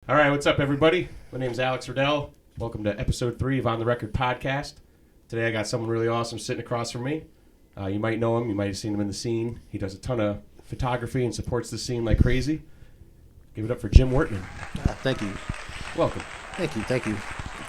All right, what's up, everybody? My name's Alex Riddell. Welcome to episode 3 of On the Record podcast. Today I got someone really awesome sitting across from me. You might know him. You might have seen him in the scene. He does a ton of photography and supports the scene like crazy. Give it up for Jim Wertman. Thank you. Welcome. Thank you.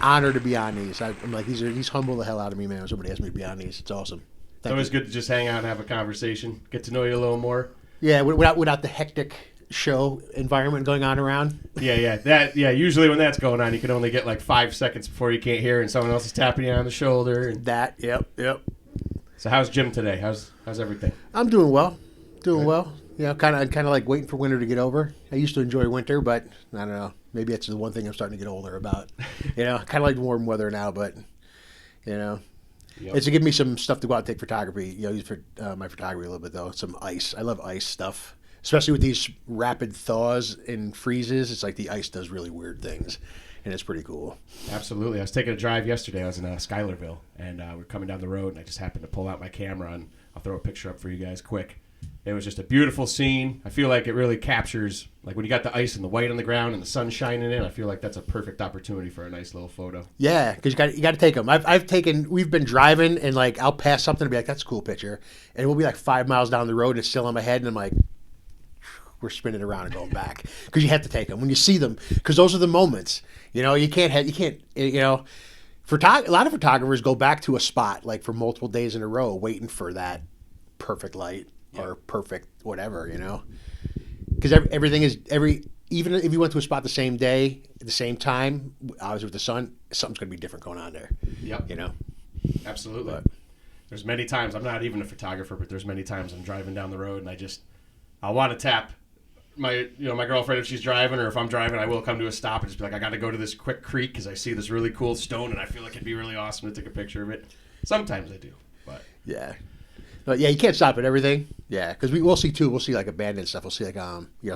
Honored to be on these. I'm like, he's humble the hell out of me, man. When somebody asked me to be on these, it's awesome. It's always good to just hang out and have a conversation, get to know you a little more. Yeah, without the hectic show environment going on around. Yeah. Usually when that's going on, you can only get like 5 seconds before you can't hear, and someone else is tapping you on the shoulder. And... Yep. So how's Jim today? How's everything? I'm doing well. Well. Yeah, kind of like waiting for winter to get over. I used to enjoy winter, but I don't know. Maybe that's the one thing I'm starting to get older about. Kind of like warm weather now, but It's to give me some stuff to go out and take photography. Use for my photography a little bit though. Some ice. I love ice stuff, especially with these rapid thaws and freezes. It's like the ice does really weird things, and it's pretty cool. Absolutely. I was taking a drive yesterday. I was in Schuylerville, and we're coming down the road, and I just happened to pull out my camera, and I'll throw a picture up for you guys quick. It was just a beautiful scene. I feel like it really captures, like when you got the ice and the white on the ground and the sun shining in, I feel like that's a perfect opportunity for a nice little photo. Yeah, because you got to take them. We've been driving and like I'll pass something and be like, that's a cool picture. And we'll be like 5 miles down the road and it's still on my head and I'm like, we're spinning around and going back. Because you have to take them when you see them because those are the moments. A lot of photographers go back to a spot like for multiple days in a row waiting for that perfect light. Or perfect whatever, because everything is even if you went to a spot the same day at the same time, obviously with the sun, something's going to be different going on there. Yep. Absolutely. But there's many times I'm not even a photographer, but there's many times I'm driving down the road and I want to tap my girlfriend if she's driving, or if I'm driving, I will come to a stop and just be like, I got to go to this quick creek because I see this really cool stone and I feel like it'd be really awesome to take a picture of it. Sometimes I do, but yeah. But yeah, you can't stop at everything. Yeah, because we'll see too. We'll see like abandoned stuff. We'll see like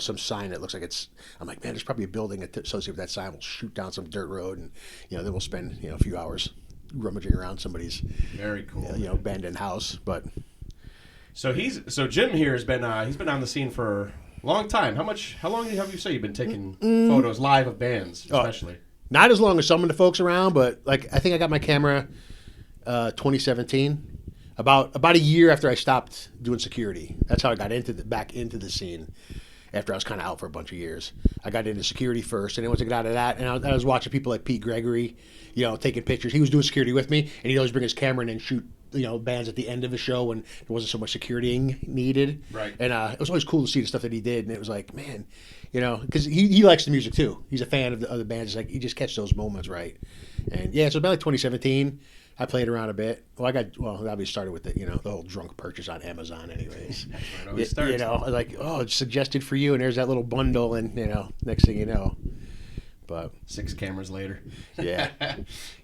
some sign that looks like it's. I'm like, man, there's probably a building associated with that sign. We'll shoot down some dirt road, and then we'll spend a few hours rummaging around somebody's very cool abandoned house. But so Jim here has been he's been on the scene for a long time. How long have you say you've been taking photos live of bands, especially? Not as long as some of the folks around, but like I think I got my camera 2017. About a year after I stopped doing security. That's how I got back into the scene after I was kind of out for a bunch of years. I got into security first, and then once I got out of that, and I was watching people like Pete Gregory, taking pictures. He was doing security with me, and he'd always bring his camera in and shoot, bands at the end of a show when there wasn't so much security needed. Right. And it was always cool to see the stuff that he did, and it was like, man, because he likes the music too. He's a fan of the bands. It's like he just catch those moments right. And yeah, so about like 2017. I played around a bit. Obviously started with the whole drunk purchase on Amazon anyways. That's where it always starts. Like, it's suggested for you, and there's that little bundle, and, next thing you know. But 6 cameras later. Yeah.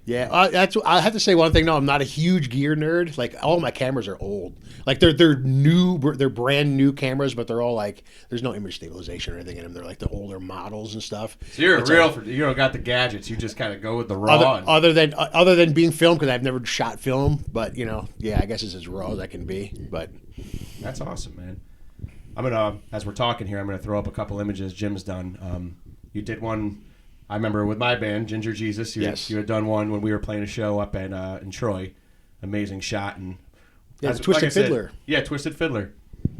Yeah. I have to say one thing, no, I'm not a huge gear nerd. Like, all my cameras are old. Like, they're new, they're brand new cameras, but they're all like, there's no image stabilization or anything in them. They're like the older models and stuff. So you're you don't got the gadgets. You just kind of go with the raw. Other than being filmed, because I've never shot film, but, I guess it's as raw as I can be. But that's awesome, man. I'm going to, as we're talking here, I'm going to throw up a couple images Jim's done. You did one... I remember with my band, Ginger Jesus, you had done one when we were playing a show up in Troy. Amazing shot. And Twisted Fiddler. Twisted Fiddler.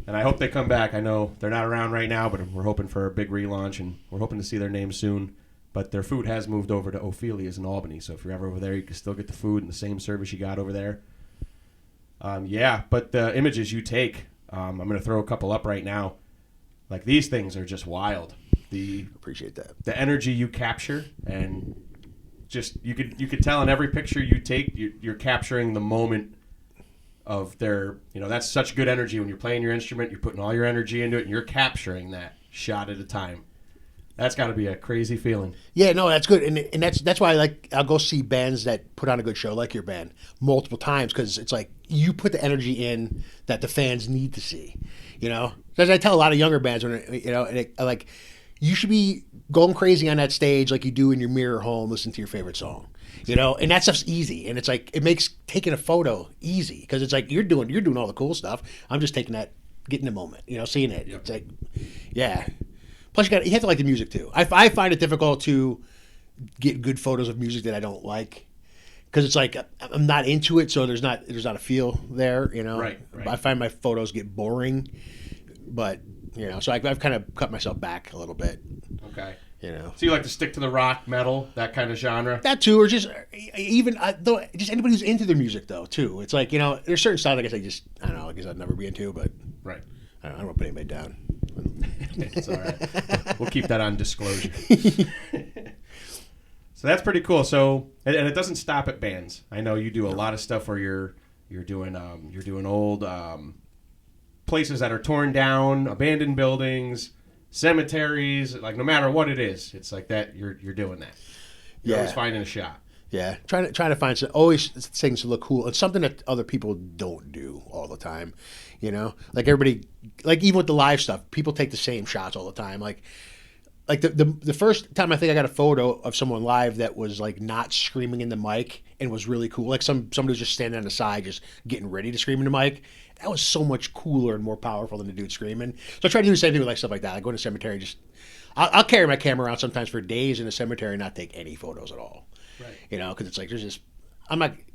And I hope they come back. I know they're not around right now, but we're hoping for a big relaunch, and we're hoping to see their name soon. But their food has moved over to Ophelia's in Albany, so if you're ever over there, you can still get the food and the same service you got over there. But the images you take, I'm going to throw a couple up right now. Like, these things are just wild. Appreciate that. The energy you capture, and just you could tell in every picture you take, you're capturing the moment of their. That's such good energy when you're playing your instrument. You're putting all your energy into it, and you're capturing that shot at a time. That's got to be a crazy feeling. Yeah, no, that's good, and that's why I'll go see bands that put on a good show, like your band, multiple times, because it's like you put the energy in that the fans need to see. As I tell a lot of younger bands, when you should be going crazy on that stage like you do in your mirror home, listen to your favorite song. And that stuff's easy, and it's like it makes taking a photo easy because it's like you're doing all the cool stuff. I'm just taking that, getting the moment, seeing it. Yep. It's like, yeah. Plus, you have to like the music too. I find it difficult to get good photos of music that I don't like because it's like I'm not into it, so there's not a feel there. Right. I find my photos get boring, but so I've kind of cut myself back a little bit. Okay. So you like to stick to the rock, metal, that kind of genre? That too, or just even though just anybody who's into their music though too. It's like there's certain styles I don't know. I guess I'd never be into, but right. I don't want to put anybody down. It's all right. We'll keep that on disclosure. So that's pretty cool. So and it doesn't stop at bands. I know you do a lot of stuff where you're doing old places that are torn down, abandoned buildings, cemeteries. Like no matter what it is, it's like that. You're doing that. You're always finding a shot. Yeah, trying to find always things to look cool. It's something that other people don't do all the time. Like everybody, like even with the live stuff, people take the same shots all the time. Like the first time I think I got a photo of someone live that was like not screaming in the mic and was really cool. Like somebody was just standing on the side, just getting ready to scream in the mic. That was so much cooler and more powerful than the dude screaming. So I try to do the same thing with like stuff like that. I go to the cemetery, I'll carry my camera around sometimes for days in the cemetery and not take any photos at all. Right. Because it's like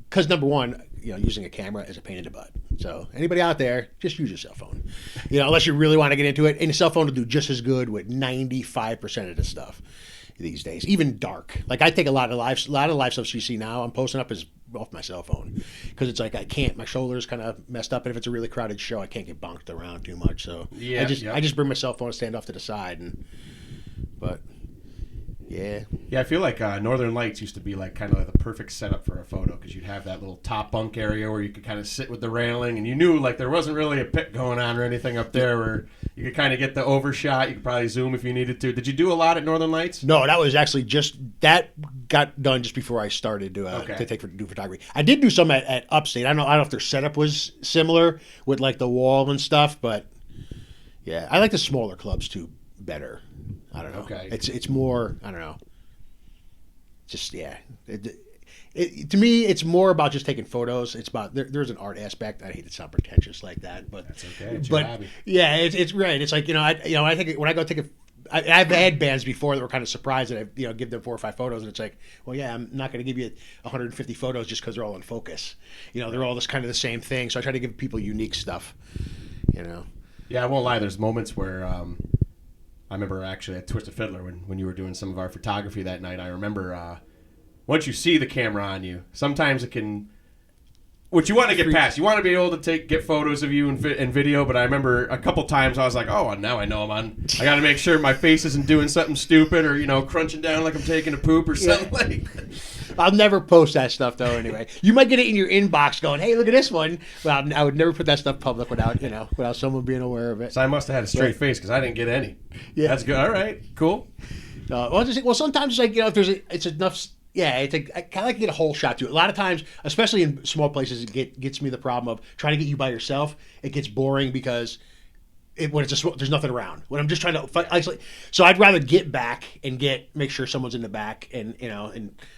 because number one, using a camera is a pain in the butt. So anybody out there, just use your cell phone. Unless you really want to get into it, and a cell phone will do just as good with 95% of the stuff these days. Even dark. Like I take a lot of live stuff you see now. I'm posting up is off my cell phone because it's like I can't. My shoulders kind of messed up, and if it's a really crowded show, I can't get bonked around too much. So I just bring my cell phone and stand off to the side, but. Yeah. Yeah, I feel like Northern Lights used to be like kind of like the perfect setup for a photo because you'd have that little top bunk area where you could kind of sit with the railing and you knew like there wasn't really a pit going on or anything up there where you could kind of get the overshot. You could probably zoom if you needed to. Did you do a lot at Northern Lights? No, that was actually that got done just before I started do photography. I did do some at Upstate. I don't know if their setup was similar with like the wall and stuff, but yeah, I like the smaller clubs too better. I don't know. Okay. It's more, I don't know. Just, yeah. To me, it's more about just taking photos. It's about, there's an art aspect. I hate to sound pretentious like that, but. That's okay. It's your hobby. Yeah, it's right. It's like, I think when I go take I've had bands before that were kind of surprised that I, give them 4 or 5 photos, and it's like, well, yeah, I'm not going to give you 150 photos just because they're all in focus. They're all this kind of the same thing. So I try to give people unique stuff, Yeah, I won't lie. There's moments where, I remember actually at Twisted Fiddler when you were doing some of our photography that night. I remember once you see the camera on you, sometimes it can. What you want to get past, you want to be able to get photos of you and video. But I remember a couple times I was like, oh, now I know I'm on. I got to make sure my face isn't doing something stupid or crunching down like I'm taking a poop or something like that. I'll never post that stuff though. Anyway, you might get it in your inbox going, "Hey, look at this one." Well, I would never put that stuff public without someone being aware of it. So I must have had a straight face because I didn't get any. Yeah, that's good. All right, cool. Sometimes it's like if it's enough. Yeah, it's like I kind of like to get a whole shot to it. A lot of times, especially in small places, it gets me the problem of trying to get you by yourself. It gets boring because. There's nothing around when I'm just trying to isolate. So I'd rather get back and make sure someone's in the back, and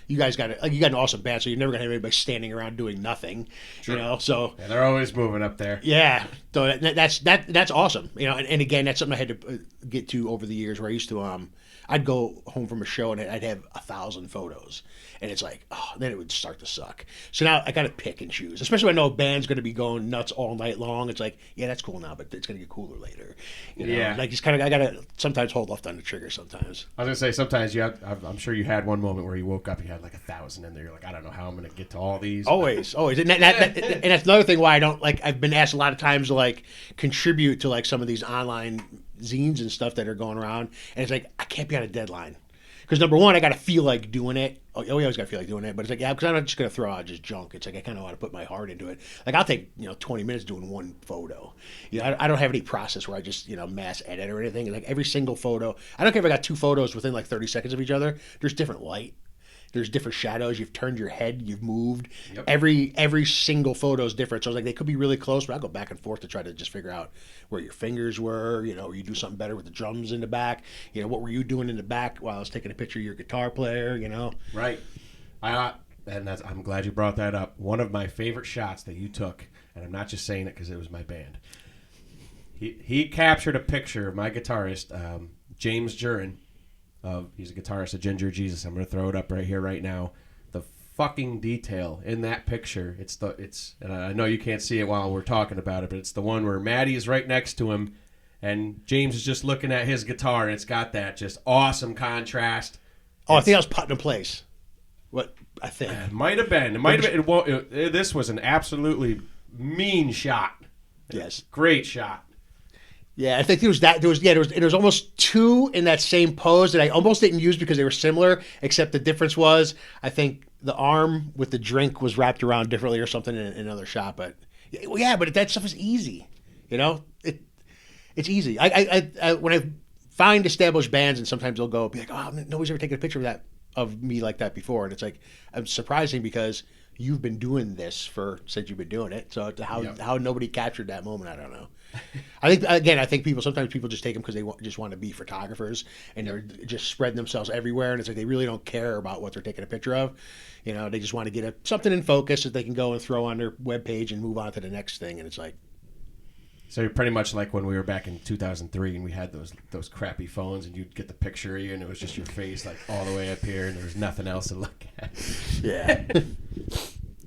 you guys got an awesome band, so you're never gonna have anybody standing around doing nothing. Sure. So yeah, they're always moving up there. Yeah, so that's awesome. And again, that's something I had to get to over the years where I used to I'd go home from a show and I'd have 1,000 photos, and it's like, then it would start to suck. So now I got to pick and choose, especially when I know a band's going to be going nuts all night long. It's like, yeah, that's cool now, but it's going to get cooler later. Yeah. Like I got to sometimes hold off on the trigger sometimes. I was going to say, sometimes I'm sure you had one moment where you woke up, you had like 1,000 in there. You're like, I don't know how I'm going to get to all these. Always. And that's another thing why I don't I've been asked a lot of times to contribute to some of these online zines and stuff that are going around, and it's like I can't be on a deadline because number one, I got to feel like doing it. Oh, you always got to feel like doing it, but it's like because I'm not just gonna throw out just junk. It's like I kind of want to put my heart into it. Like I'll take 20 minutes doing one photo. I don't have any process where I just mass edit or anything. Like every single photo, I don't care if I got 2 photos within 30 seconds of each other. There's different light. There's different shadows. You've turned your head. You've moved. Yep. Every single photo is different. So it's like they could be really close, but I'll go back and forth to try to just figure out where your fingers were. Or you do something better with the drums in the back. What were you doing in the back while I was taking a picture of your guitar player? Right. I'm glad you brought that up. One of my favorite shots that you took, and I'm not just saying it because it was my band. He captured a picture of my guitarist James Jurin. He's a guitarist of Ginger Jesus. I'm going to throw it up right here, right now. The fucking detail in that picture. And I know you can't see it while we're talking about it, but it's the one where Maddie is right next to him, and James is just looking at his guitar, and it's got that just awesome contrast. I think I was Putnam Place. What I think it might have been. It might have been. This was an absolutely mean shot. Yes, great shot. Yeah, I think there was almost two in that same pose that I almost didn't use because they were similar, except the difference was I think the arm with the drink was wrapped around differently or something in another shot. But but that stuff is easy, it's easy. I when I find established bands and sometimes they'll be like, oh, nobody's ever taken a picture of me like that before, and it's like I'm surprising because you've been doing this since you've been doing it. So how nobody captured that moment, I don't know. I think sometimes people just take them because they just want to be photographers and they're just spreading themselves everywhere, and it's like they really don't care about what they're taking a picture of. They just want to get something in focus that they can go and throw on their webpage and move on to the next thing, and it's like. So you're pretty much like when we were back in 2003 and we had those crappy phones and you'd get the picture of you and it was just your face like all the way up here and there was nothing else to look at. Yeah.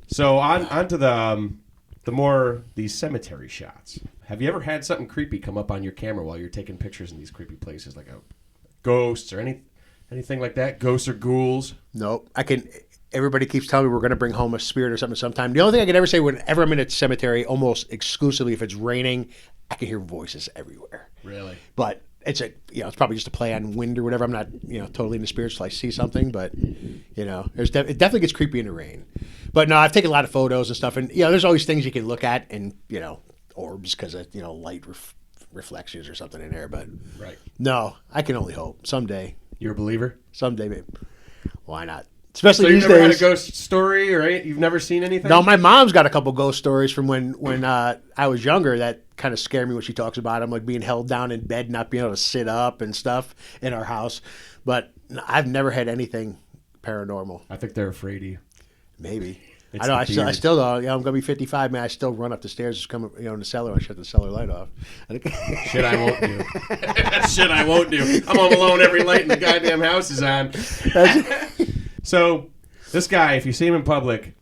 So on to these cemetery shots. Have you ever had something creepy come up on your camera while you're taking pictures in these creepy places, like ghosts or anything like that? Ghosts or ghouls? Nope. Everybody keeps telling me we're going to bring home a spirit or something sometime. The only thing I can ever say whenever I'm in a cemetery, almost exclusively if it's raining, I can hear voices everywhere. Really? But it's it's probably just a play on wind or whatever. I'm not totally into spirits till I see something, but it definitely gets creepy in the rain. But no, I've taken a lot of photos and stuff, and there's always things you can look at and orbs because of light reflections or something in there. But right. No, I can only hope someday. You're a believer? Someday, maybe. Why not? Especially so these you've never days. had a ghost story, right? You've never seen anything? No, my mom's got a couple ghost stories from when I was younger that kind of scare me when she talks about them, like being held down in bed, not being able to sit up and stuff in our house. But I've never had anything paranormal. I think they're afraid of you. Maybe. I know. I still don't. I'm gonna be 55, man. I still run up the stairs, just come in the cellar and shut the cellar light off. Shit, I won't do. Shit, I won't do. I'm home alone every light in the goddamn house is on. So, this guy, if you see him in public,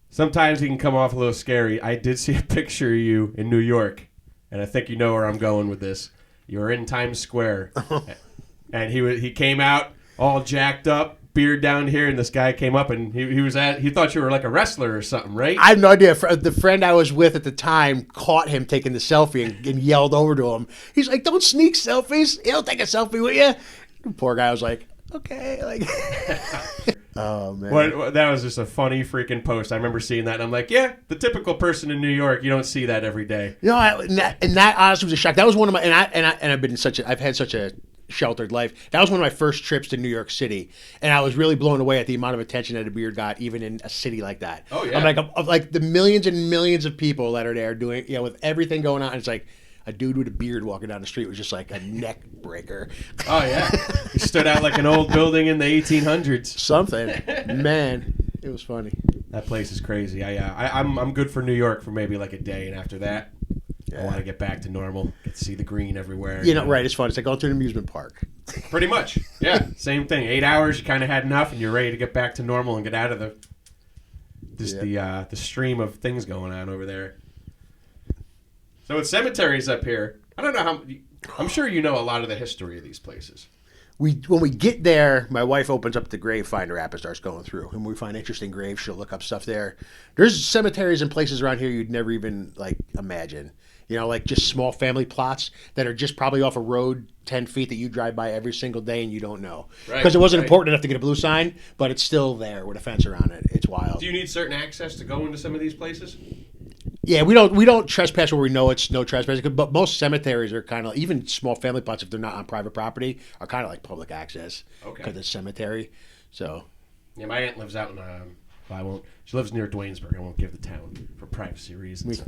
sometimes he can come off a little scary. I did see a picture of you in New York, and I think you know where I'm going with this. You were in Times Square, and he came out all jacked up, beard down here, and this guy came up, and he thought you were like a wrestler or something, right? I have no idea. The friend I was with at the time caught him taking the selfie and yelled over to him. He's like, "Don't sneak selfies. He'll take a selfie with you." The poor guy was like, "Okay." Like. Oh man, that was just a funny freaking post. I remember seeing that, and I'm like, yeah, the typical person in New York, you don't see that every day. And that honestly was a shock. That was one of my I've had such a sheltered life. That was one of my first trips to New York City, and I was really blown away at the amount of attention that a beard got, even in a city like that. Oh yeah, I'm like of like the millions and millions of people that are there doing with everything going on. It's like. A dude with a beard walking down the street was just like a neck breaker. Oh, yeah. He stood out like an old building in the 1800s. Something. Man, it was funny. That place is crazy. I'm good for New York for maybe like a day, and after that, I want to get back to normal. Get to see the green everywhere. Right. It's fun. It's like going to an amusement park. Pretty much. Yeah, same thing. 8 hours, you kind of had enough, and you're ready to get back to normal and get out of the stream of things going on over there. So with cemeteries up here, I don't know I'm sure you know a lot of the history of these places. When we get there, my wife opens up the grave finder app and starts going through. And when we find interesting graves, she'll look up stuff there. There's cemeteries and places around here you'd never even imagine. Like just small family plots that are just probably off a road 10 feet that you drive by every single day and you don't know. Because it wasn't important enough to get a blue sign, but it's still there with a fence around it. It's wild. Do you need certain access to go into some of these places? Yeah, we don't trespass where we know it's no trespassing. But most cemeteries are kind of, even small family plots, if they're not on private property, are kind of like public access. Okay. Because it's cemetery. So. Yeah, my aunt lives out in. She lives near Dwaynesburg. I won't give the town for privacy reasons.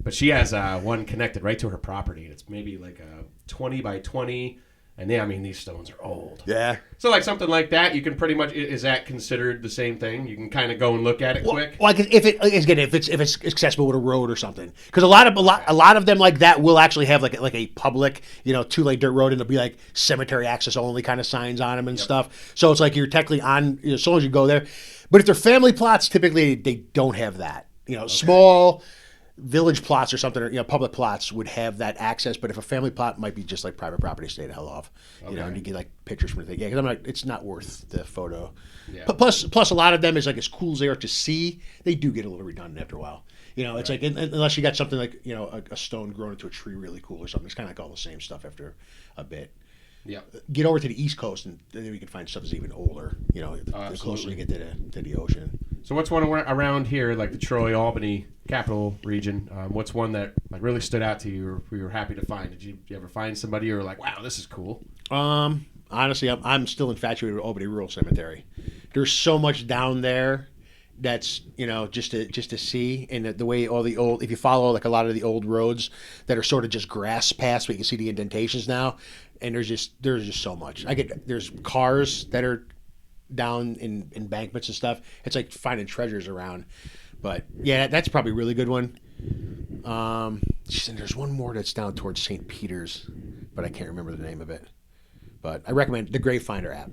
But she has one connected right to her property, and it's maybe like a 20 by 20 And I mean, these stones are old. Yeah. So like something like that, you can pretty much, is that considered the same thing? You can kind of go and look at it quick. Well, like if it's accessible with a road or something, because a lot of them like that will actually have like a public 2-lane dirt road, and it'll be like cemetery access only kind of signs on them and stuff. So it's like you're technically on as long as you go there. But if they're family plots, typically they don't have that. Small village plots or something, or public plots would have that access. But if a family plot might be just like private property, stay the hell off. And you get like pictures from the thing. Yeah, because I'm like, it's not worth the photo. Yeah. Plus, a lot of them is like as cool as they are to see, they do get a little redundant after a while. It's like unless you got something like a stone grown into a tree really cool or something, it's kind of like all the same stuff after a bit. Yeah. Get over to the East Coast, and then we can find stuff that's even older. The closer you get to the ocean. So what's one around here, like the Troy, Albany, capital region? What's one that like really stood out to you, or you were happy to find? Did you ever find somebody you were like, wow, this is cool? Honestly, I'm still infatuated with Albany Rural Cemetery. There's so much down there that's just to see, and the way all the old, if you follow like a lot of the old roads that are sort of just grass paths, but you can see the indentations now, and there's just so much. There's cars that are down in embankments and stuff. It's like finding treasures around. But yeah, that's probably a really good one. And there's one more that's down towards St. Peter's, but I can't remember the name of it. But I recommend the Grave Finder app.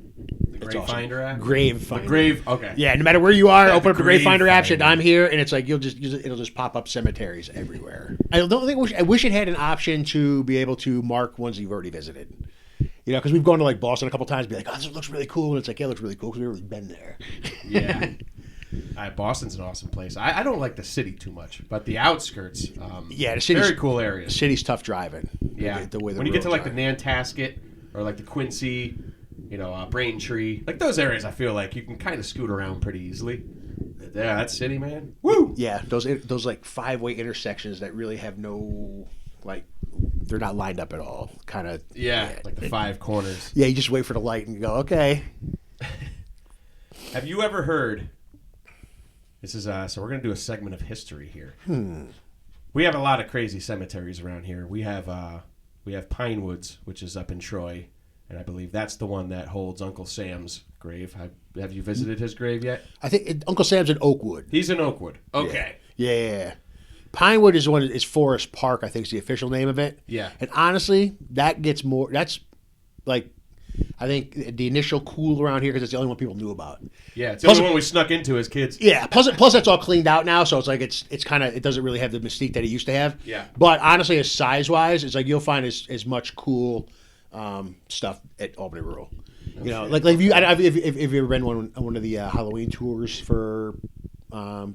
The Grave Finder app? Grave Finder. Grave, okay. Yeah, no matter where you are, open up the Grave Finder app, shit, I'm here, and it's like it'll just pop up cemeteries everywhere. I wish it had an option to be able to mark ones you've already visited. Because we've gone to like Boston a couple times, be like, oh, this looks really cool, and it's like, yeah, it looks really cool because we've already been there. Yeah. Boston's an awesome place. I don't like the city too much, but the outskirts, the city's very cool area. The city's tough driving. Yeah. When you get to like the Nantasket or like the Quincy, Braintree, like those areas, I feel like you can kind of scoot around pretty easily. Yeah, that city, man. Woo! Yeah, those like 5-way intersections that really have no they're not lined up at all. Kind of. Yeah, like the 5 corners. Yeah, you just wait for the light and you go, okay. Have you ever heard? This is so we're gonna do a segment of history here. We have a lot of crazy cemeteries around here. We have Pinewoods, which is up in Troy, and I believe that's the one that holds Uncle Sam's grave. Have you visited his grave yet? I think Uncle Sam's in Oakwood. He's in Oakwood. Okay. Yeah. Pinewood is Forest Park, I think is the official name of it. Yeah. And honestly, that's like, I think the initial cool around here because it's the only one people knew about. Yeah, it's the only one we snuck into as kids. Yeah. Plus that's all cleaned out now, so it's like it's kind of, it doesn't really have the mystique that it used to have. Yeah. But honestly, as size wise, it's like you'll find as much cool stuff at Albany Rural. Like if you've ever been on one of the Halloween tours for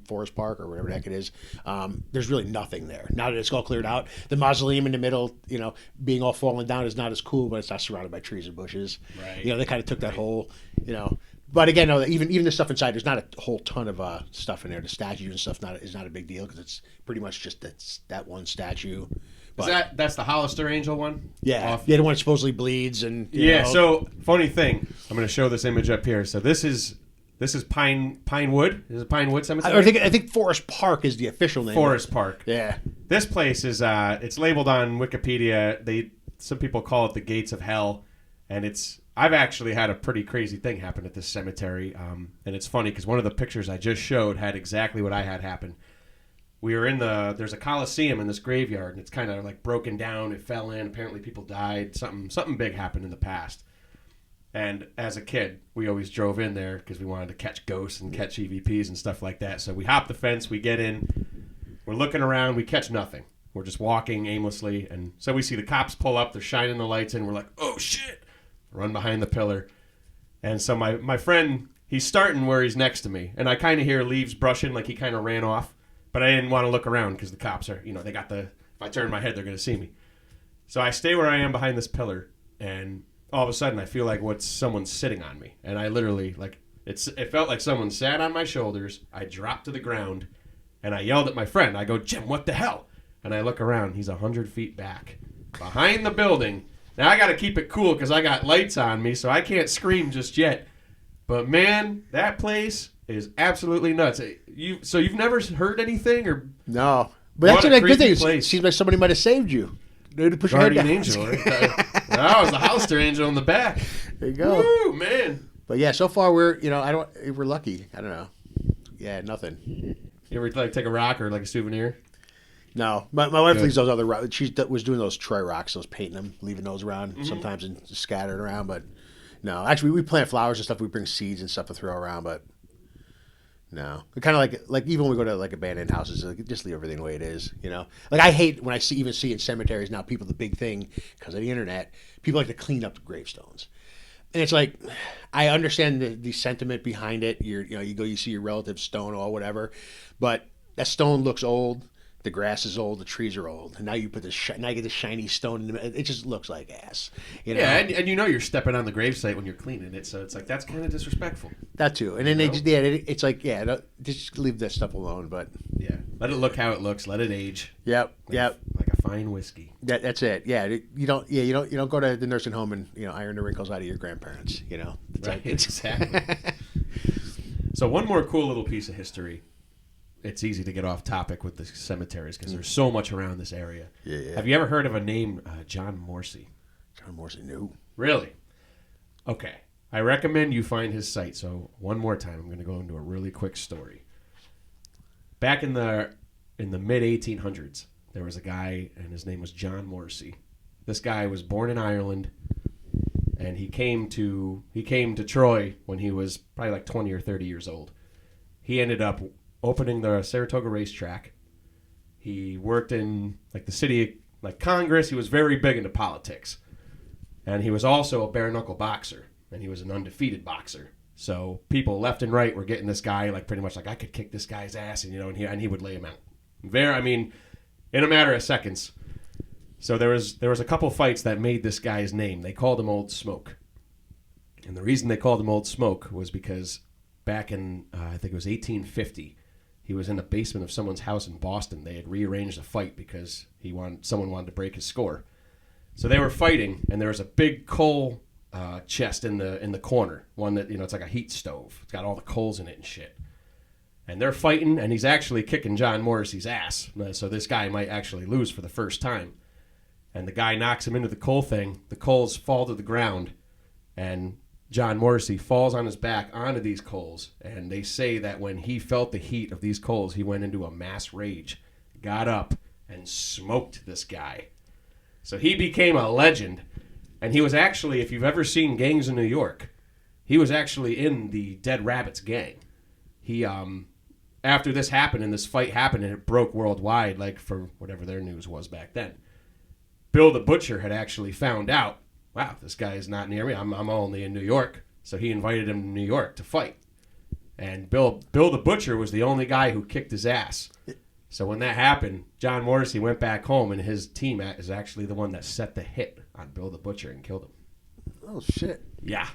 Forest Park or whatever the heck it is, there's really nothing there. Now that it's all cleared out, the mausoleum in the middle, being all fallen down is not as cool, but it's not surrounded by trees and bushes. Right. They kind of took that whole, But again, no, even the stuff inside, there's not a whole ton of stuff in there. The statues and stuff is not a big deal because it's pretty much just that one statue. But, that's the Hollister Angel one? Yeah. The one that supposedly bleeds and So funny thing, I'm going to show this image up here. So this is Pinewood. Is it Pinewood Cemetery? I think Forest Park is the official name. Forest Park. Yeah. This place is it's labeled on Wikipedia. Some people call it the Gates of Hell, and I've actually had a pretty crazy thing happen at this cemetery, and it's funny because one of the pictures I just showed had exactly what I had happen. We were there's a coliseum in this graveyard, and it's kind of like broken down. It fell in. Apparently, people died. Something big happened in the past. And as a kid, we always drove in there because we wanted to catch ghosts and catch EVPs and stuff like that. So we hop the fence, we get in, we're looking around, we catch nothing. We're just walking aimlessly, and so we see the cops pull up, they're shining the lights in, we're like, oh shit! Run behind the pillar. And so my friend, he's starting where he's next to me, and I kind of hear leaves brushing, like he kind of ran off, but I didn't want to look around because the cops are, they got if I turn my head, they're going to see me. So I stay where I am behind this pillar, and all of a sudden I feel like someone's sitting on me, and I literally it felt like someone sat on my shoulders. I dropped to the ground and I yelled at my friend. I go, Jim, what the hell? And I look around, he's 100 feet back behind the building. Now I got to keep it cool because I got lights on me, so I can't scream just yet. But man, that place is absolutely nuts. So you've never heard anything? Or no, but that's a good thing. It seems like somebody might have saved you. Push your head down. Angel, right? That was the Hollister Angel in the back. There you go. Woo, man. But yeah, so far we're lucky. I don't know. Yeah, nothing. You ever like take a rock or like a souvenir? No, my wife Good. leaves those other rocks. She was doing those Troy rocks, those painting them, leaving those around sometimes and scattered around. But no, actually we plant flowers and stuff. We bring seeds and stuff to throw around, but no, kind of like even when we go to like abandoned houses, like, just leave everything the way it is. Like I hate when I see in cemeteries now, people, the big thing because of the internet, people like to clean up the gravestones. And it's like, I understand the sentiment behind it. You see your relative's stone or whatever, but that stone looks old. The grass is old. The trees are old. And now you put now you get the shiny stone in the middle. It just looks like ass. Yeah, and you're stepping on the gravesite when you're cleaning it, so it's like that's kind of disrespectful. That too. And then it's like, just leave that stuff alone. But yeah, let it look how it looks. Let it age. Yep. Like a fine whiskey. That's it. Yeah, you don't go to the nursing home and iron the wrinkles out of your grandparents. It's Right, exactly. So one more cool little piece of history. It's easy to get off topic with the cemeteries because there's so much around this area. Yeah. Have you ever heard of a name, John Morsey? John Morsey, no. Really? Okay. I recommend you find his site. So one more time, I'm going to go into a really quick story. Back in the mid 1800s, there was a guy, and his name was John Morsey. This guy was born in Ireland, and he came to Troy when he was probably like 20 or 30 years old. He ended up opening the Saratoga racetrack. He worked in like the city, like Congress. He was very big into politics, and he was also a bare knuckle boxer, and he was an undefeated boxer. So people left and right were getting this guy like pretty much like I could kick this guy's ass, and he would lay him out. In a matter of seconds. So there was a couple fights that made this guy's name. They called him Old Smoke, and the reason they called him Old Smoke was because back in I think it was 1850. He was in the basement of someone's house in Boston. They had rearranged a fight because someone wanted to break his score. So they were fighting, and there was a big coal chest in the corner. One that it's like a heat stove. It's got all the coals in it and shit. And they're fighting, and he's actually kicking John Morrissey's ass. So this guy might actually lose for the first time. And the guy knocks him into the coal thing. The coals fall to the ground, and John Morrissey falls on his back onto these coals, and they say that when he felt the heat of these coals, he went into a mass rage, got up, and smoked this guy. So he became a legend, and he was actually, if you've ever seen Gangs in New York, he was actually in the Dead Rabbits gang. He, after this happened and this fight happened and it broke worldwide, like for whatever their news was back then, Bill the Butcher had actually found out, wow, this guy is not near me. I'm only in New York. So he invited him to New York to fight. And Bill the Butcher was the only guy who kicked his ass. So when that happened, John Morrissey went back home, and his team is actually the one that set the hit on Bill the Butcher and killed him. Oh, shit. Yeah.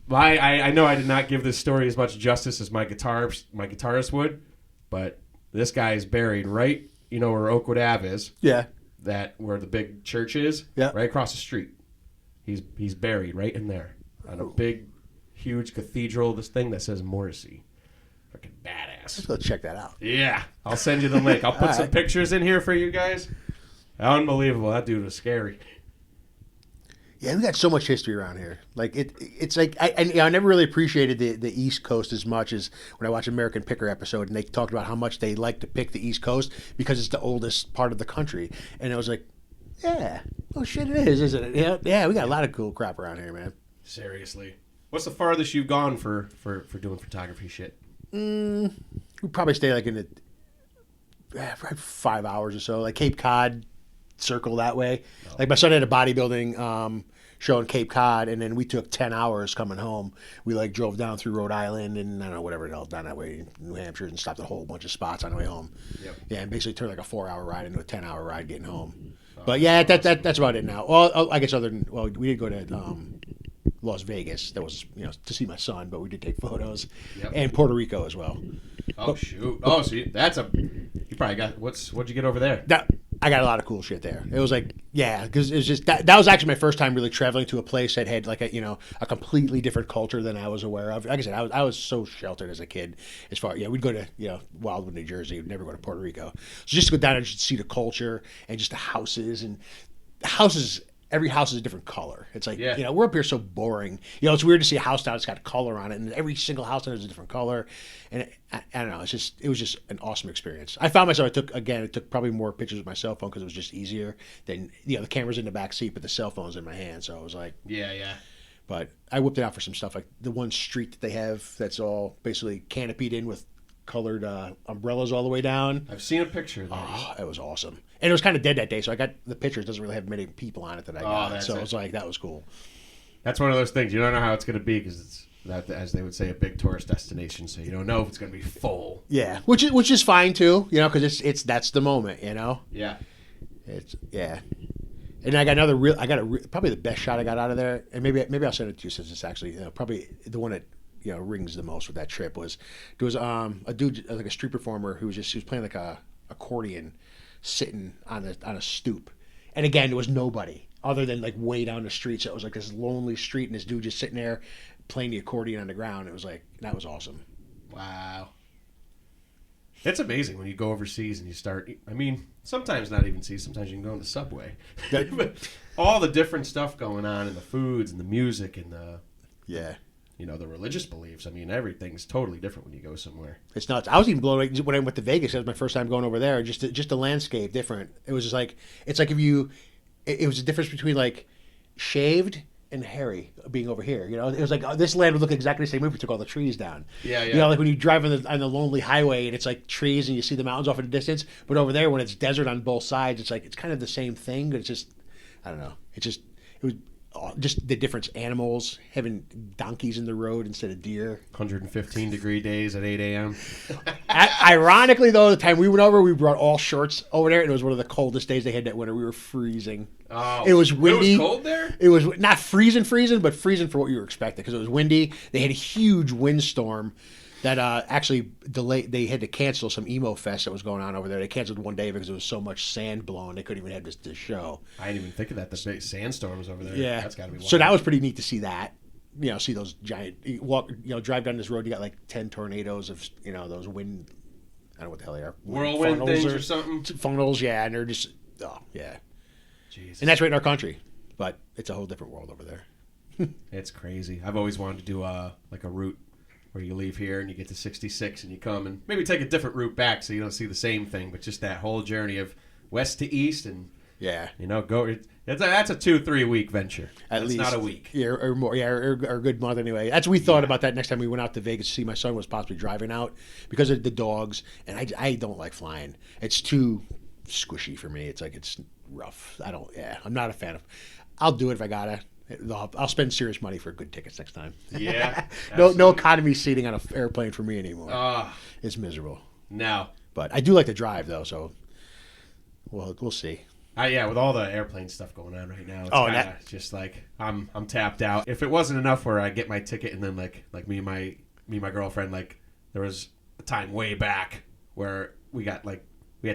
I know I did not give this story as much justice as my guitarist would, but this guy is buried right, where Oakwood Ave is. Yeah. Where the big church is, yeah, right across the street. He's buried right in there on a big, huge cathedral. This thing that says Morrissey, freaking badass. Let's go check that out. Yeah, I'll send you the link. I'll put some pictures in here for you guys. Unbelievable, that dude was scary. Yeah, we got so much history around here. Like it's like I never really appreciated the East Coast as much as when I watched American Picker episode, and they talked about how much they like to pick the East Coast because it's the oldest part of the country. And I was like, yeah, oh shit, it is, isn't it? Yeah, we got a lot of cool crap around here, man. Seriously, what's the farthest you've gone for doing photography shit? We probably stay like in the 5 hours or so, like Cape Cod. Circle that way. Like my son had a bodybuilding show in Cape Cod, and then we took 10 hours coming home. We like drove down through Rhode Island and I don't know, whatever else down that way, New Hampshire, and stopped a whole bunch of spots on the way home. Yep. Yeah, and basically turned like a 4-hour ride into a 10-hour ride getting home. But yeah, that's about it now. Well, I guess we did go to Las Vegas. That was to see my son, but we did take photos, and Puerto Rico as well. Oh shoot! Oh, so you probably got what'd you get over there? I got a lot of cool shit there. It was like, yeah, because it was just that was actually my first time really traveling to a place that had like a completely different culture than I was aware of. Like I said, I was so sheltered as a kid. As far we'd go to Wildwood, New Jersey. We'd never go to Puerto Rico. So just to go down and just see the culture and just the houses every house is a different color. It's like, Yeah. we're up here so boring. It's weird to see a house down that's got color on it, and every single house down is a different color. And I don't know. It was just an awesome experience. I found myself, it took probably more pictures with my cell phone because it was just easier than, the camera's in the back seat, but the cell phone's in my hand. So I was like, Yeah. but I whipped it out for some stuff like the one street that they have that's all basically canopied in with colored umbrellas all the way down. I've seen a picture of that. Oh, it was awesome. And it was kind of dead that day, so I got the pictures. Doesn't really have many people on it that I got. that's So it. it was like, that was cool. That's one of those things. You don't know how it's going to be because it's, that, as they would say, a big tourist destination. So you don't know if it's going to be full. Yeah, which is fine too, because it's that's the moment, Yeah. Yeah. And I got probably the best shot I got out of there, and maybe I'll send it to you since it's actually probably the one that rings the most with that trip was there was a dude like a street performer who was playing like a accordion sitting on a stoop, and again there was nobody other than like way down the street, so it was like this lonely street, and this dude just sitting there playing the accordion on the ground. It was like, that was awesome. Wow. It's amazing when you go overseas and you start. I mean, sometimes not even see. Sometimes you can go on the subway. But all the different stuff going on, and the foods, and the music, and the the religious beliefs. I mean, everything's totally different when you go somewhere. It's nuts. I was even blown away when I went to Vegas. That was my first time going over there. Just the landscape different. It was just like, it's like if you, it was a difference between like shaved and hairy being over here. It was like, this land would look exactly the same if we took all the trees down. Yeah. Like when you drive on the lonely highway and it's like trees and you see the mountains off in the distance. But over there, when it's desert on both sides, it's like, it's kind of the same thing. But it's just, I don't know. It was just the different animals, having donkeys in the road instead of deer. 115-degree days at 8 a.m. Ironically, though, the time we went over, we brought all shorts over there, and it was one of the coldest days they had that winter. We were freezing. Oh, it was windy. It was cold there? It was not freezing, but freezing for what you were expecting because it was windy. They had a huge windstorm that actually delayed. They had to cancel some emo fest that was going on over there. They canceled one day because there was so much sand blowing. They couldn't even have this show. I didn't even think of that. The big sandstorms over there. Yeah, That's got to be wild. So that was pretty neat to see that. See those giant drive down this road. You got like 10 tornadoes of those wind. I don't know what the hell they are. Whirlwind things or something. Funnels, yeah, and they're just Jesus. And that's right in our country, but it's a whole different world over there. It's crazy. I've always wanted to do like a route where you leave here and you get to 66 and you come and maybe take a different route back so you don't see the same thing, but just that whole journey of west to east and go. That's a 2-3 week venture. At least not a week. Yeah, or more. Yeah, or a good month anyway. That's what we thought about that next time we went out to Vegas to see. My son was possibly driving out because of the dogs, and I don't like flying. It's too squishy for me. It's like it's rough. I'm not a fan of. I'll do it if I gotta. I'll spend serious money for good tickets next time. Yeah. No economy seating on an airplane for me anymore. It's miserable. No. But I do like to drive though, so we'll see. With all the airplane stuff going on right now, it's just like I'm tapped out. If it wasn't enough where I get my ticket and then like me and my girlfriend, like there was a time way back where we had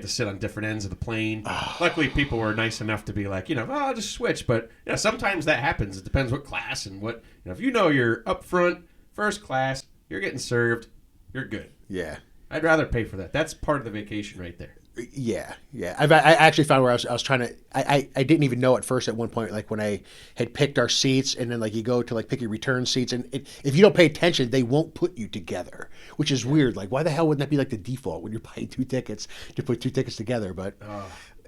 to sit on different ends of the plane. Luckily, people were nice enough to be like, I'll just switch. But sometimes that happens. It depends what class and what. If you're up front, first class, you're getting served, you're good. Yeah. I'd rather pay for that. That's part of the vacation right there. Yeah. I actually found where I was trying to. I didn't even know at first at one point, like when I had picked our seats, and then like you go to like pick your return seats, and if you don't pay attention, they won't put you together, which is weird. Like why the hell wouldn't that be like the default when you're buying 2 tickets to put 2 tickets together? But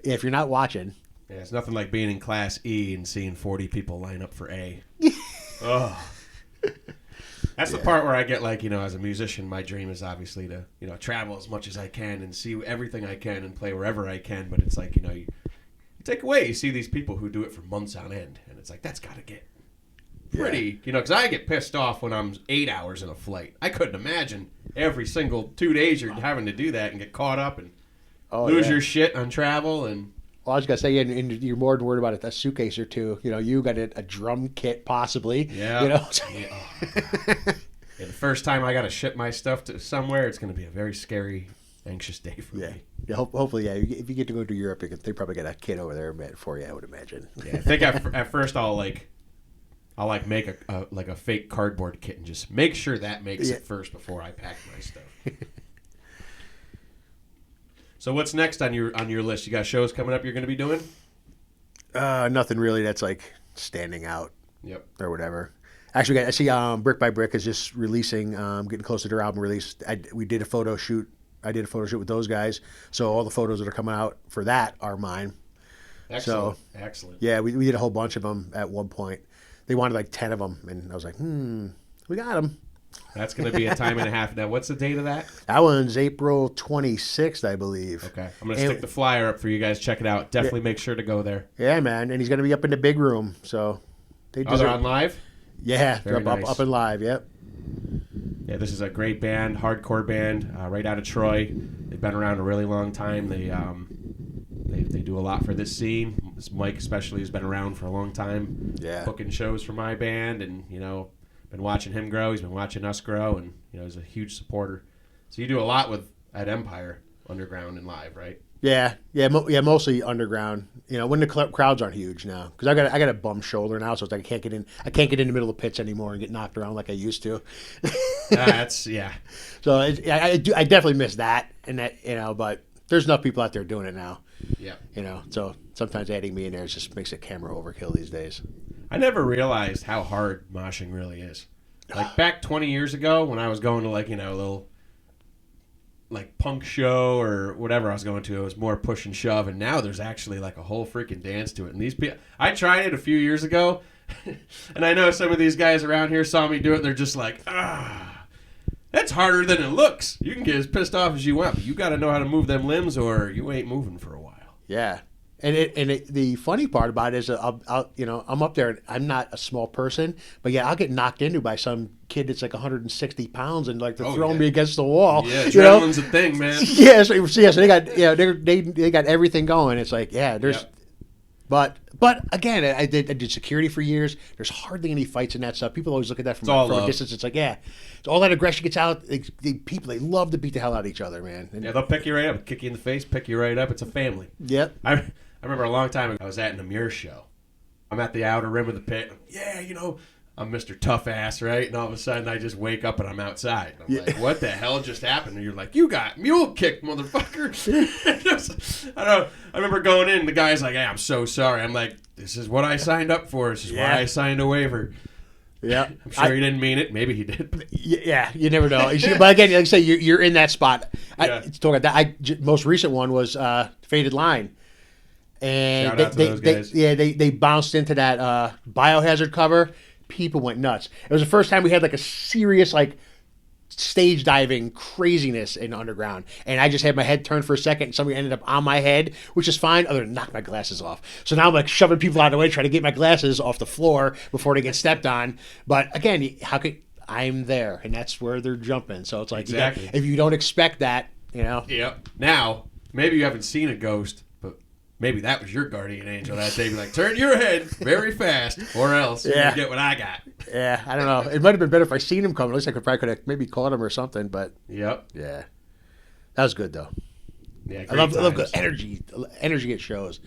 if you're not watching, it's nothing like being in Class E and seeing 40 people line up for A. That's the part where I get like, as a musician, my dream is obviously to, travel as much as I can and see everything I can and play wherever I can. But it's like, you take away, you see these people who do it for months on end. And it's like, that's got to get pretty, because I get pissed off when I'm 8 hours in a flight. I couldn't imagine every single 2 days you're having to do that and get caught up and lose your shit on travel and... Well, I was going to say, and you're more worried about a suitcase or two. You got a drum kit, possibly. Yeah. The first time I got to ship my stuff to somewhere, it's going to be a very scary, anxious day for me. Yeah. Hopefully, if you get to go to Europe, they probably got a kit over there for you, I would imagine. Yeah, I think at first I'll make a fake cardboard kit and just make sure that makes it first before I pack my stuff. So what's next on your list? You got shows coming up you're going to be doing? Nothing really that's like standing out Yep. or whatever. Actually, I see Brick by Brick is just releasing, getting closer to their album release. We did a photo shoot. I did a photo shoot with those guys. So all the photos that are coming out for that are mine. Excellent. So, Excellent. yeah, we did a whole bunch of them at one point. They wanted like 10 of them, and I was like, we got them. That's going to be a time and a half. Now, what's the date of that? That one's April 26th, I believe. Okay. I'm going to stick the flyer up for you guys. Check it out. Definitely make sure to go there. Yeah, man. And he's going to be up in the big room. So they're on live? Yeah, they're nice. up and live, yep. Yeah, this is a great band, hardcore band, right out of Troy. They've been around a really long time. They do a lot for this scene. Mike especially has been around for a long time, booking shows for my band, and been watching him grow. He's been watching us grow, and he's a huge supporter. So you do a lot at Empire Underground and live, right? Yeah, mostly underground. When the crowds aren't huge now, because I got a bum shoulder now, so it's like I can't get in the middle of the pits anymore and get knocked around like I used to. That's yeah. So I definitely miss that, and that but there's enough people out there doing it now. Yeah. So sometimes adding me in there just makes it camera overkill these days. I never realized how hard moshing really is. Like back 20 years ago when I was going to a little like punk show or whatever I was going to, it was more push and shove, and now there's actually like a whole freaking dance to it. And these people, I tried it a few years ago, and I know some of these guys around here saw me do it, and they're just like, that's harder than it looks. You can get as pissed off as you want, but you got to know how to move them limbs, or you ain't moving for a while. Yeah. The funny part about it is, I'm up there and I'm not a small person, but I'll get knocked into by some kid that's like 160 pounds and like they're throwing me against the wall. Yeah, adrenaline's a thing, man. Yeah, so they got they got everything going. It's like there's, but again, I did security for years. There's hardly any fights in that stuff. People always look at that from a distance. It's like all that aggression gets out. They love to beat the hell out of each other, man. And, they'll pick you right up, kick you in the face, pick you right up. It's a family. Yep. I remember a long time ago, I was at an Amir show. I'm at the outer rim of the pit. I'm Mr. Tough Ass, right? And all of a sudden, I just wake up and I'm outside. I'm like, what the hell just happened? And you're like, you got mule kicked, motherfucker. I remember going in, the guy's like, hey, I'm so sorry. I'm like, this is what I signed up for. This is why I signed a waiver. Yeah, I'm sure he didn't mean it. Maybe he did. Yeah, you never know. But again, like I say, you're in that spot. Talk about that. Most recent one was Faded Line. And shout out to those guys. They bounced into that Biohazard cover. People went nuts. It was the first time we had like a serious like stage diving craziness in underground, and I just had my head turned for a second, and somebody ended up on my head, which is fine, other than knock my glasses off. So now I'm like shoving people out of the way, trying to get my glasses off the floor before they get stepped on. But again, I'm there, and that's where they're jumping. So it's like exactly. If you don't expect that, Yep. Now maybe you haven't seen a ghost. Maybe that was your guardian angel that day. Be like, turn your head very fast, or else you're gonna get what I got. Yeah, I don't know. It might have been better if I seen him coming. At least I could have maybe caught him or something. But yep, yeah, that was good though. Yeah, I love good energy at shows.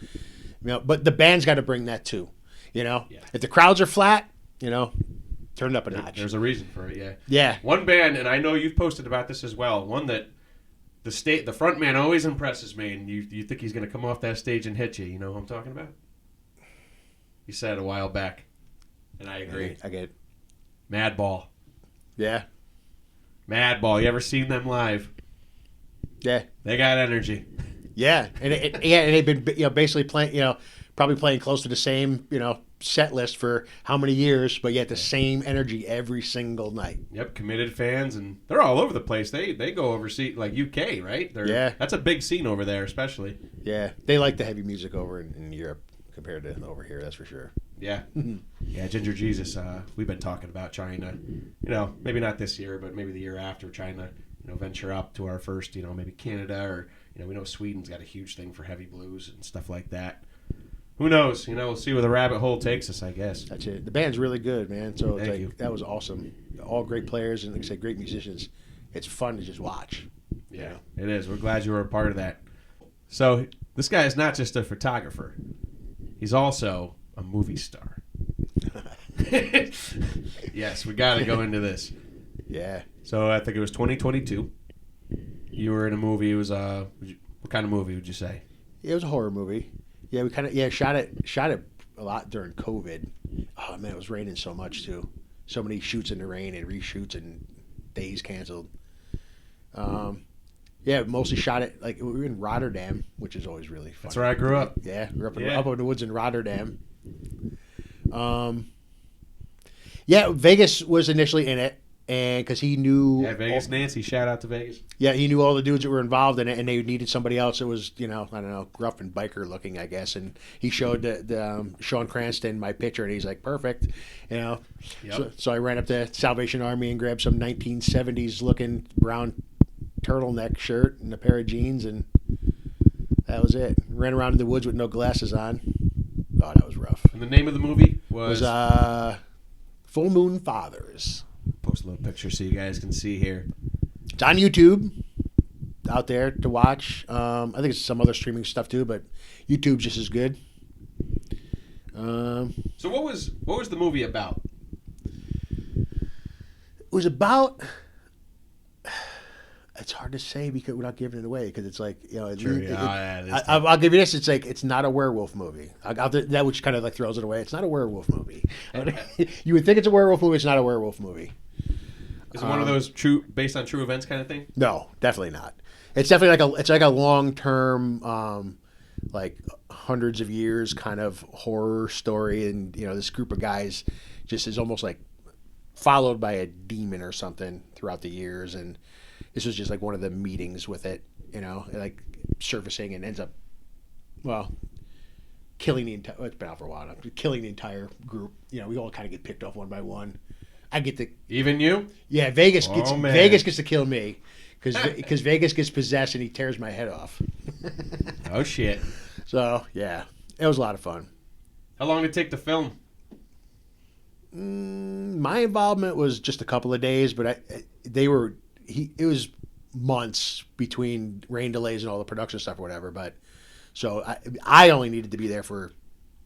But the band's got to bring that too. If the crowds are flat, turn it up a notch. There's a reason for it. Yeah. Yeah. One band, and I know you've posted about this as well. One that. The front man always impresses me, and you think he's going to come off that stage and hit you. You know who I'm talking about? You said it a while back, and I agree. I get it. Madball. Yeah. Madball. You ever seen them live? Yeah. They got energy. Yeah, and they've been basically playing probably playing close to the same set list for how many years, but yet the same energy every single night. Yep, committed fans, and they're all over the place. They go overseas, like UK, right? That's a big scene over there, especially. Yeah, they like the heavy music over in Europe compared to over here, that's for sure. Yeah. Yeah, Ginger Jesus, we've been talking about trying to, maybe not this year, but maybe the year after, trying to, venture up to our first, maybe Canada, or, we know Sweden's got a huge thing for heavy blues and stuff like that. Who knows? We'll see where the rabbit hole takes us, I guess. That's it. The band's really good, man. So Thank you. That was awesome. All great players and, like I said, great musicians. It's fun to just watch. Yeah, it is. We're glad you were a part of that. So this guy is not just a photographer. He's also a movie star. Yes, we got to go into this. Yeah. So I think it was 2022. You were in a movie. It was what kind of movie would you say? It was a horror movie. Yeah, we kind of shot it a lot during COVID. Oh man, it was raining so much too. So many shoots in the rain and reshoots and days canceled. Yeah, mostly shot it like we were in Rotterdam, which is always really fun. That's where I grew up. Yeah, we were up in the woods in Rotterdam. Yeah, Vegas was initially in it, and because he knew. Yeah, Vegas Nancy. Shout out to Vegas. Yeah, he knew all the dudes that were involved in it, and they needed somebody else that was, I don't know, gruff and biker looking, I guess. And he showed the Sean Cranston my picture, and he's like, perfect, Yep. So I ran up to Salvation Army and grabbed some 1970s looking brown turtleneck shirt and a pair of jeans, and that was it. Ran around in the woods with no glasses on. Oh, that was rough. And the name of the movie was Full Moon Fathers. Post a little picture so you guys can see here. It's on YouTube, out there to watch. I think it's some other streaming stuff too, but YouTube's just as good. So what was the movie about? It was about. It's hard to say because without giving it away, because it's like Sure, I'll give you this. It's like it's not a werewolf movie. That which kind of like throws it away. It's not a werewolf movie. You would think it's a werewolf movie. It's not a werewolf movie. Is it one of those based on true events kind of thing? No, definitely not. It's definitely like a long term, like hundreds of years kind of horror story, and this group of guys just is almost like followed by a demon or something throughout the years, and this was just like one of the meetings with it, like surfacing and ends up, killing the entire. It's been out for a while now. Killing the entire group. We all kind of get picked off one by one. I get the even you. Yeah, Vegas gets to kill me because Vegas gets possessed and he tears my head off. Oh shit! So yeah, it was a lot of fun. How long did it take to film? My involvement was just a couple of days, but it was months between rain delays and all the production stuff or whatever. But so I only needed to be there for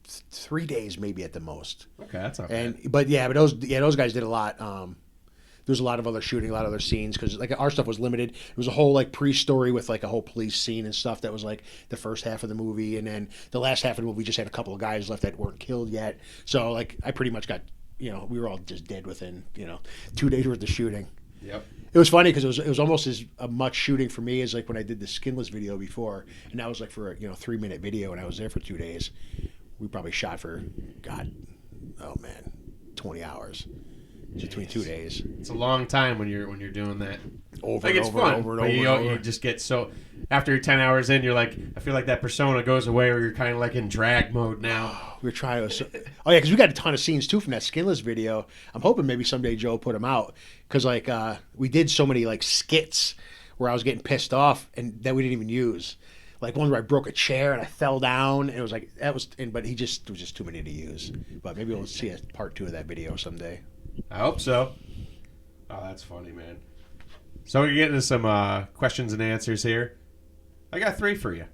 3 days, maybe at the most. Okay, that's not bad. But those guys did a lot. There was a lot of other shooting, a lot of other scenes because like our stuff was limited. It was a whole like pre-story with like a whole police scene and stuff that was like the first half of the movie, and then the last half of the movie we just had a couple of guys left that weren't killed yet. So like I pretty much got we were all just dead within 2 days worth of shooting. Yep. It was funny because it was almost as much shooting for me as like when I did the skinless video before, and that was like for a 3-minute video, and I was there for 2 days. We probably shot for 20 hours between 2 days. It's a long time when you're doing that. It's fun. You just get so after 10 hours in, you're like, I feel like that persona goes away, or you're kind of like in drag mode now. We're trying to. Oh yeah, because we got a ton of scenes too from that skinless video. I'm hoping maybe someday Joe put them out because like we did so many like skits where I was getting pissed off and that we didn't even use. Like one where I broke a chair and I fell down, and it was like but it was just too many to use. But maybe we'll see a part 2 of that video someday. I hope so. Oh, that's funny, man. So we're getting into some questions and answers here. I got 3 for you.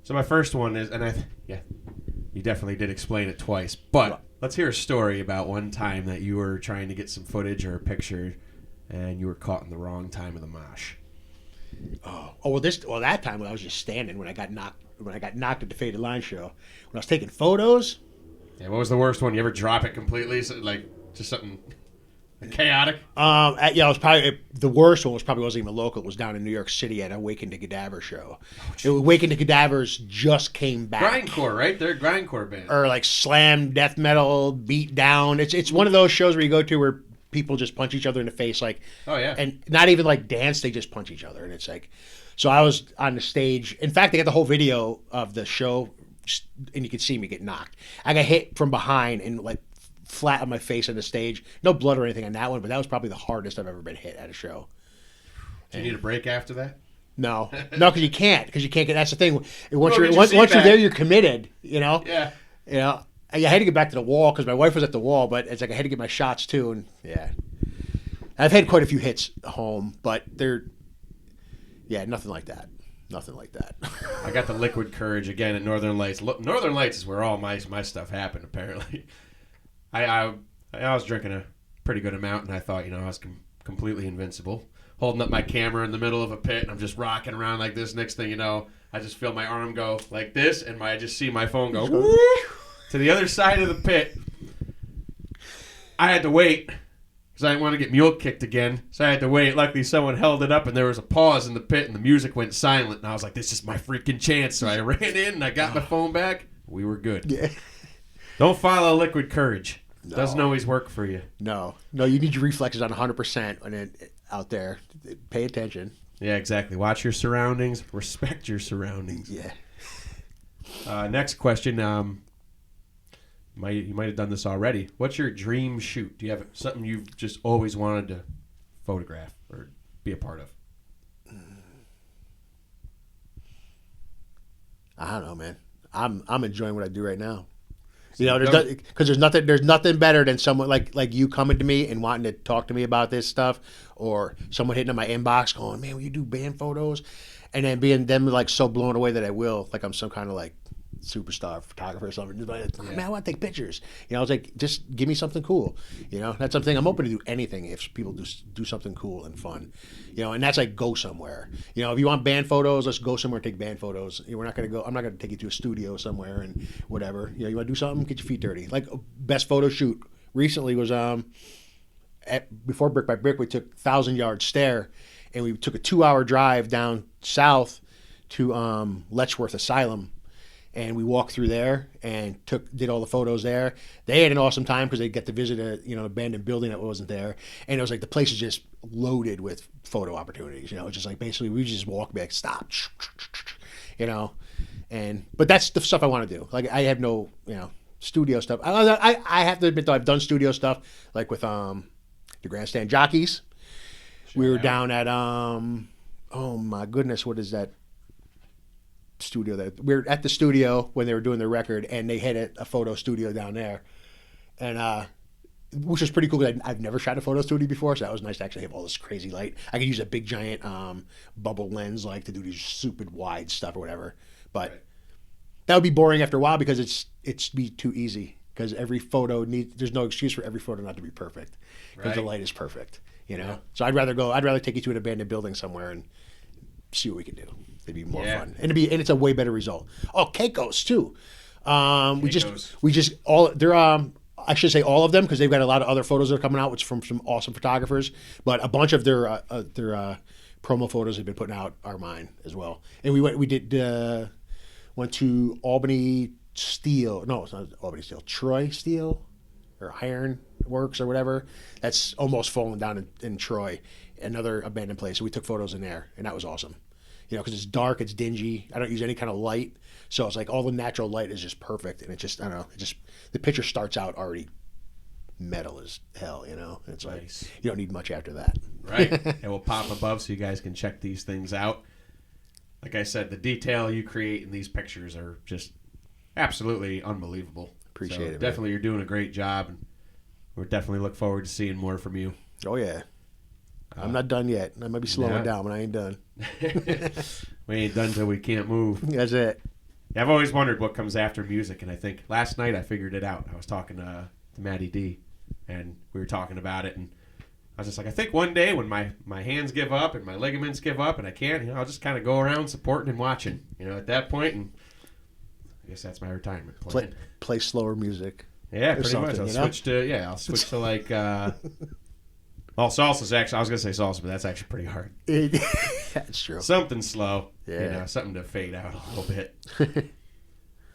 So my first one is, you definitely did explain it twice, but let's hear a story about one time that you were trying to get some footage or a picture, and you were caught in the wrong time of the mosh. That time when I was just standing when I got knocked at the Faded Line show. When I was taking photos. Yeah, what was the worst one? You ever drop it completely? So, like just something chaotic? It was probably the worst one. Wasn't even local. It was down in New York City at Awaken to Cadaver show. Awaken to Cadavers just came back. Grindcore, right? They're a grindcore band. Or like slam death metal, beat down. It's one of those shows where you go to where people just punch each other in the face, like, oh yeah, and not even like dance, they just punch each other, and it's like, so I was on the stage. In fact, they got the whole video of the show, and you can see me get knocked. I got hit from behind and like flat on my face on the stage. No blood or anything on that one, but that was probably the hardest I've ever been hit at a show. Do you need a break after that? No, because you can't get. That's the thing. Once you're there, you're committed. Yeah. I had to get back to the wall because my wife was at the wall, but it's like I had to get my shots too, and yeah, I've had quite a few hits home, but nothing like that. Nothing like that. I got the liquid courage again at Northern Lights. Northern Lights is where all my stuff happened. Apparently, I was drinking a pretty good amount, and I thought I was completely invincible. Holding up my camera in the middle of a pit, and I'm just rocking around like this. Next thing you know, I just feel my arm go like this, and I just see my phone go woo, to the other side of the pit. I had to wait because I didn't want to get mule kicked again. So I had to wait. Luckily, someone held it up, and there was a pause in the pit, and the music went silent. And I was like, this is my freaking chance. So I ran in, and I got my phone back. We were good. Yeah. Don't follow liquid courage. No. Doesn't always work for you. No, you need your reflexes on 100% when it out there. Pay attention. Yeah, exactly. Watch your surroundings. Respect your surroundings. Yeah. Next question. You might have done this already. What's your dream shoot? Do you have something you've just always wanted to photograph or be a part of? I don't know, man. I'm enjoying what I do right now. You know, there's nothing better than someone like you coming to me and wanting to talk to me about this stuff, or someone hitting on my inbox going, "Man, will you do band photos?" And then being them like so blown away that I will, like I'm some kind of like superstar photographer or something. Just like, man, I want to take pictures. You know, I was like, just give me something cool. You know, that's something I'm open to do anything if people do something cool and fun. You know, and that's like go somewhere. You know, if you want band photos, let's go somewhere and take band photos. We're not gonna go. I'm not gonna take you to a studio somewhere and whatever. You know, you want to do something, get your feet dirty. Like best photo shoot recently was before Brick by Brick, we took 1,000-yard stare, and we took a 2-hour drive down south to Letchworth Asylum. And we walked through there and did all the photos there. They had an awesome time because they get to visit an abandoned building that wasn't there. And it was like the place is just loaded with photo opportunities. You know, it's just like basically we just walk back, stop, you know. But that's the stuff I want to do. Like I have no, studio stuff. I have to admit though, I've done studio stuff like with the Grandstand Jockeys. We were down at oh my goodness, what is that? Studio that we were at the studio when they were doing their record, and they had a photo studio down there, and which was pretty cool because I've never shot a photo studio before, so that was nice to actually have all this crazy light. I could use a big giant bubble lens like to do these stupid wide stuff or whatever, but right. That would be boring after a while because it's be too easy because every photo there's no excuse for every photo not to be perfect because right. The light is perfect, Yeah. So I'd rather take you to an abandoned building somewhere and see what we can do. It'd be more fun, and it's a way better result. Oh, Keiko's too. We just all they're I should say all of them because they've got a lot of other photos that are coming out, which from some awesome photographers. But a bunch of their promo photos they've been putting out are mine as well. And we went to Albany Steel. No, it's not Albany Steel. Troy Steel or Iron Works or whatever. That's almost fallen down in Troy, another abandoned place. So we took photos in there, and that was awesome. Because it's dark, it's dingy. I don't use any kind of light, so it's like all the natural light is just perfect, and the picture starts out already metal as hell. It's like nice. You don't need much after that. Right, it will pop above so you guys can check these things out. Like I said, the detail you create in these pictures are just absolutely unbelievable. Appreciate it. Definitely, you're doing a great job, and we're definitely look forward to seeing more from you. Oh yeah. I'm not done yet. I might be slowing down, but I ain't done. We ain't done till we can't move. That's it. Yeah, I've always wondered what comes after music, and I think last night I figured it out. I was talking to Maddie D, and we were talking about it, and I was just like, I think one day when my hands give up and my ligaments give up and I can't, I'll just kind of go around supporting and watching, at that point, and I guess that's my retirement plan. Play slower music. Yeah, pretty much. I'll switch to like... Well, salsa's actually, I was going to say salsa, but that's actually pretty hard. That's true. Something slow. Yeah. Something to fade out a little bit.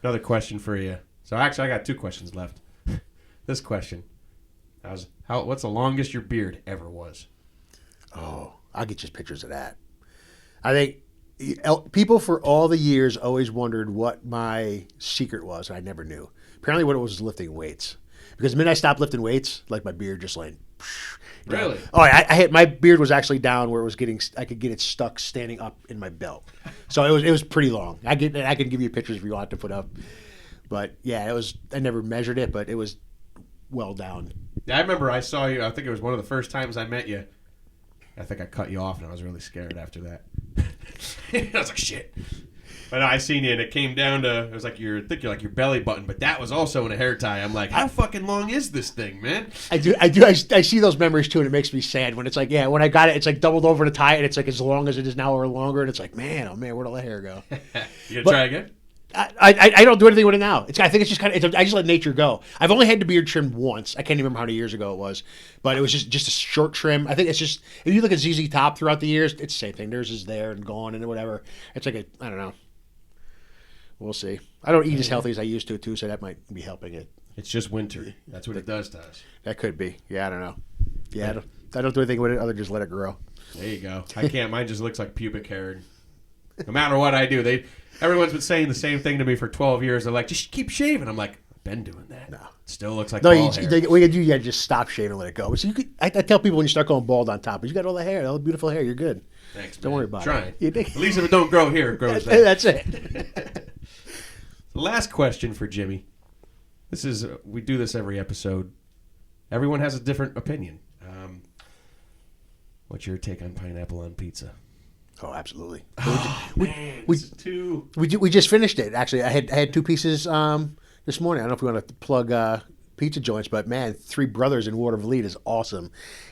Another question for you. So actually, I got 2 questions left. This question. What's the longest your beard ever was? Oh, I'll get you pictures of that. I think people for all the years always wondered what my secret was, and I never knew. Apparently what it was lifting weights. Because the minute I stopped lifting weights, like my beard just like... Really? Oh, I hit my beard was actually down where it was I could get it stuck standing up in my belt. So it was pretty long. I can give you pictures if you want to put up. But yeah, I never measured it, but it was well down. Yeah, I remember I saw you. I think it was one of the first times I met you. I think I cut you off, and I was really scared after that. I was like, shit. But I seen you, and it came down to, it was like I think you're like your belly button, but that was also in a hair tie. I'm like, how fucking long is this thing, man? I see those memories too, and it makes me sad when it's like, yeah, when I got it, it's like doubled over the tie, and it's like as long as it is now or longer, and it's like, man, oh man, where'd all the hair go? You gonna try again? I don't do anything with it now. I think it's just kind of, I just let nature go. I've only had the beard trimmed once. I can't even remember how many years ago it was, but it was just a short trim. I think it's just, if you look at ZZ Top throughout the years, it's the same thing. Theirs is there and gone and whatever. It's like I don't know. We'll see. I don't eat as healthy as I used to too, so that might be helping it. It's just winter. That's what it does to us. That could be. Yeah, I don't know. Yeah, I don't do anything with it other than just let it grow. There you go. I can't. Mine just looks like pubic hair. No matter what I do, everyone's been saying the same thing to me for 12 years. They're like, just keep shaving. I'm like, I've been doing that. No. Still looks like bald hair. What you do, you just stop shaving and let it go. So I tell people when you start going bald on top, you got all the hair, all the beautiful hair, you're good. Thanks, Don't worry about it. At least if it don't grow here, it grows there. That's it. The last question for Jimmy. This is, we do this every episode. Everyone has a different opinion. What's your take on pineapple on pizza? Oh, absolutely. We just finished it. Actually, I had two pieces this morning. I don't know if we want to plug pizza joints, but man, Three Brothers in Watervliet is awesome.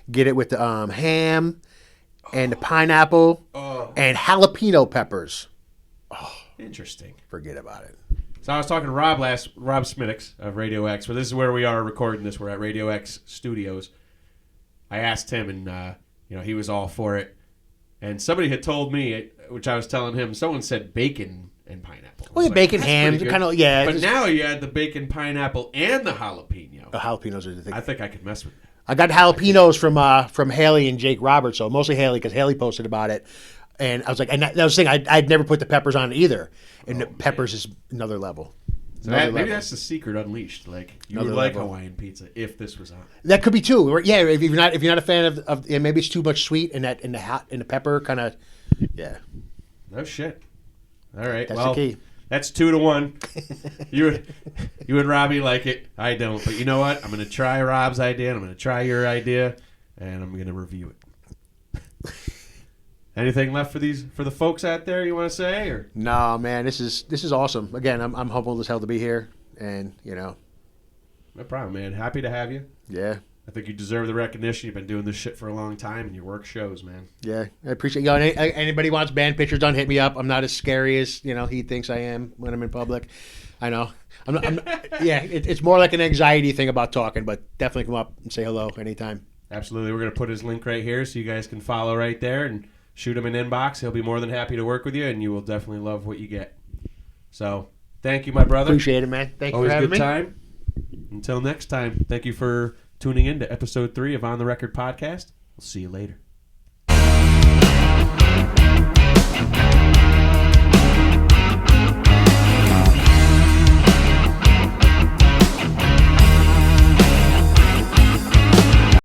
Get it with the ham and the pineapple and jalapeno peppers. Oh, interesting. Forget about it. So I was talking to Rob Smittix of Radio X. Well, this is where we are recording this. We're at Radio X Studios. I asked him, and he was all for it. And somebody had told me, which I was telling him, someone said bacon and pineapple. Well, bacon, ham, kind of, yeah. But now you add the bacon, pineapple, and the jalapeno. The jalapenos are the thing. I think I could mess with that. I got jalapenos from Haley and Jake Roberts, so mostly Haley because Haley posted about it. And I was like, and that was the thing, I'd never put the peppers on it either. And the peppers is another level. So maybe that's the secret unleashed. Like you would like Hawaiian pizza if this was on. That could be too. Yeah, if you're not a fan of maybe it's too much sweet and the pepper kind of, yeah. No shit. All right. That's the key. That's 2-1. You and Robbie like it. I don't. But you know what? I'm going to try Rob's idea, and I'm going to try your idea, and I'm going to review it. Anything left for the folks out there you want to say? Or no, man, this is awesome. Again, I'm humbled as hell to be here, and no problem, man. Happy to have you. Yeah, I think you deserve the recognition. You've been doing this shit for a long time, and your work shows, man. Yeah, I appreciate you. Anybody wants band pictures done, hit me up. I'm not as scary as he thinks I am when I'm in public. I know. Yeah, it's more like an anxiety thing about talking, but definitely come up and say hello anytime. Absolutely. We're gonna put his link right here so you guys can follow right there and shoot him an inbox. He'll be more than happy to work with you, and you will definitely love what you get. So, thank you, my brother. Appreciate it, man. Thank you for having me. Always a good time. Until next time, thank you for tuning in to episode 3 of On the Record Podcast. We'll see you later.